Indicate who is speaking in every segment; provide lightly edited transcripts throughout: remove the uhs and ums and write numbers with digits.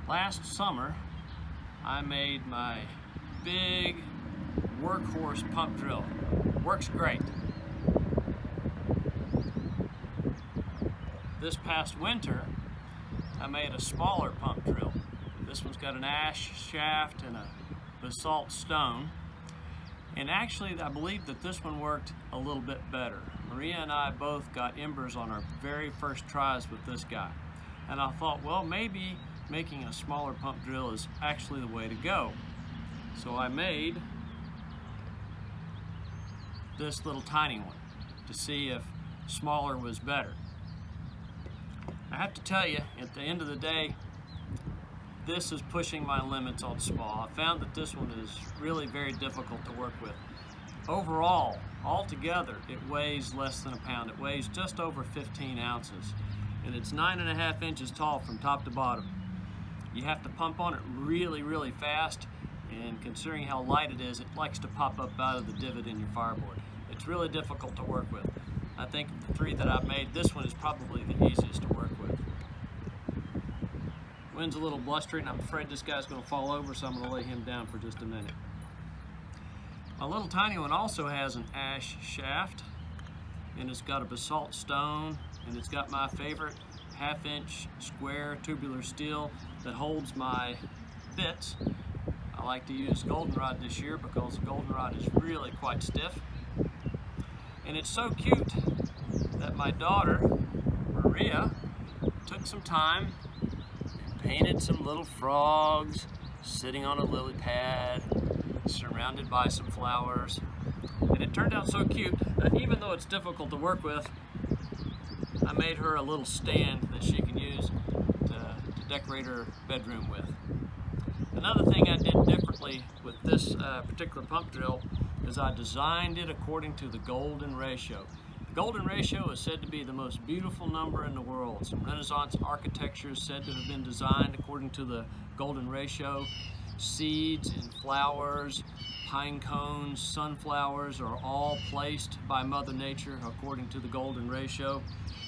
Speaker 1: Last summer, I made my big workhorse pump drill. Works great. This past winter, I made a smaller pump drill. This one's got an ash shaft and a basalt stone. And actually, I believe that this one worked a little bit better. Maria and I both got embers on our very first tries with this guy. And I thought, well, maybe making a smaller pump drill is actually the way to go. So I made this little tiny one to see if smaller was better. I have to tell you, at the end of the day, this is pushing my limits on small. I found that this one is really very difficult to work with. Overall, altogether, it weighs less than a pound. It weighs just over 15 ounces. And it's 9.5 inches tall from top to bottom. You have to pump on it really, really fast, and considering how light it is, it likes to pop up out of the divot in your fireboard. It's really difficult to work with. I think of the three that I've made, this one is probably the easiest to work with. Wind's a little blustery, and I'm afraid this guy's going to fall over, so I'm going to lay him down for just a minute. My little tiny one also has an ash shaft, and it's got a basalt stone, and it's got my favorite 1/2 inch square tubular steel that holds my bits. I like to use goldenrod this year because the goldenrod is really quite stiff. And it's so cute that my daughter, Maria, took some time and painted some little frogs sitting on a lily pad, surrounded by some flowers. And it turned out so cute that even though it's difficult to work with, I made her a little stand that she can use to decorate her bedroom with. Another thing I did differently with this particular pump drill is I designed it according to the golden ratio. The golden ratio is said to be the most beautiful number in the world. Some Renaissance architecture is said to have been designed according to the golden ratio. Seeds and flowers, pine cones, sunflowers are all placed by Mother Nature according to the golden ratio.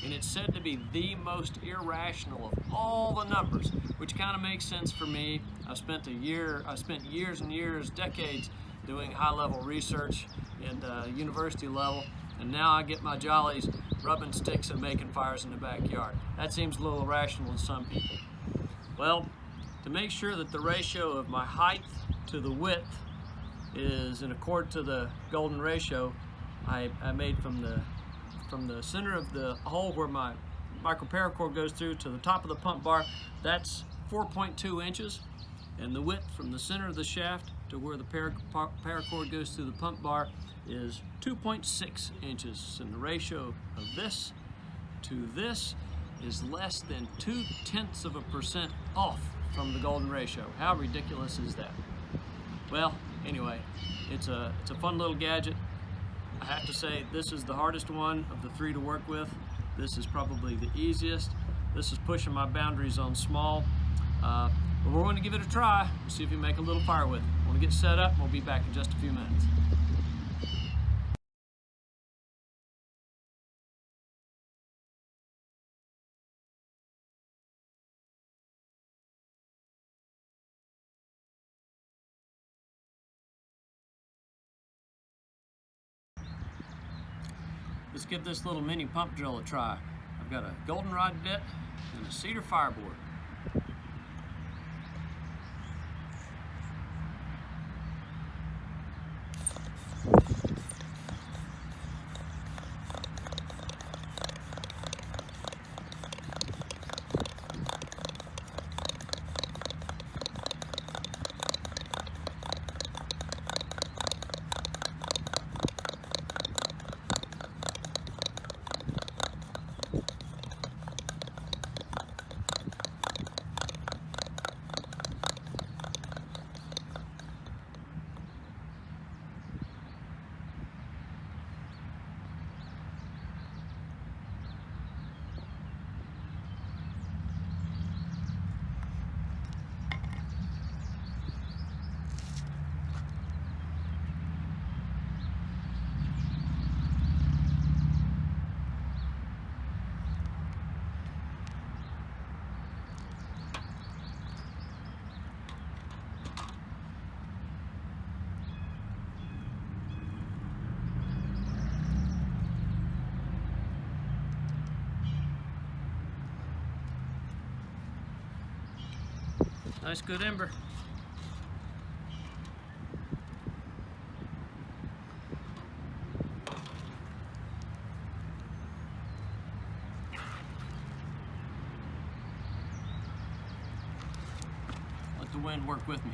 Speaker 1: And it's said to be the most irrational of all the numbers, which kind of makes sense for me. I spent years and years, decades, doing high-level research and university level, and now I get my jollies rubbing sticks and making fires in the backyard. That seems a little irrational to some people. Well, to make sure that the ratio of my height to the width is in accord to the golden ratio, I made from the center of the hole where my microparacord goes through to the top of the pump bar, that's 4.2 inches. And the width from the center of the shaft to where the paracord goes through the pump bar is 2.6 inches. And the ratio of this to this is less than 0.2% off from the golden ratio. How ridiculous is that? Well, anyway, it's a fun little gadget. I have to say, this is the hardest one of the three to work with. This is probably the easiest. This is pushing my boundaries on small. But we're going to give it a try and see if we can make a little fire with it. We're going to get set up, and we'll be back in just a few minutes. Let's give this little mini pump drill a try. I've got a goldenrod bit and a cedar fireboard. Nice, good ember. Let the wind work with me.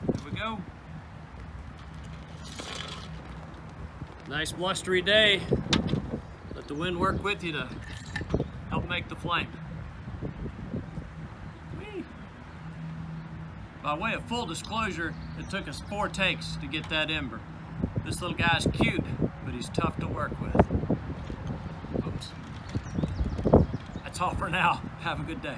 Speaker 1: There we go. Nice blustery day. Let the wind work with you to help make the flame. Whee! By way of full disclosure, it took us 4 takes to get that ember. This little guy's cute, but he's tough to work with. Oops. That's all for now. Have a good day.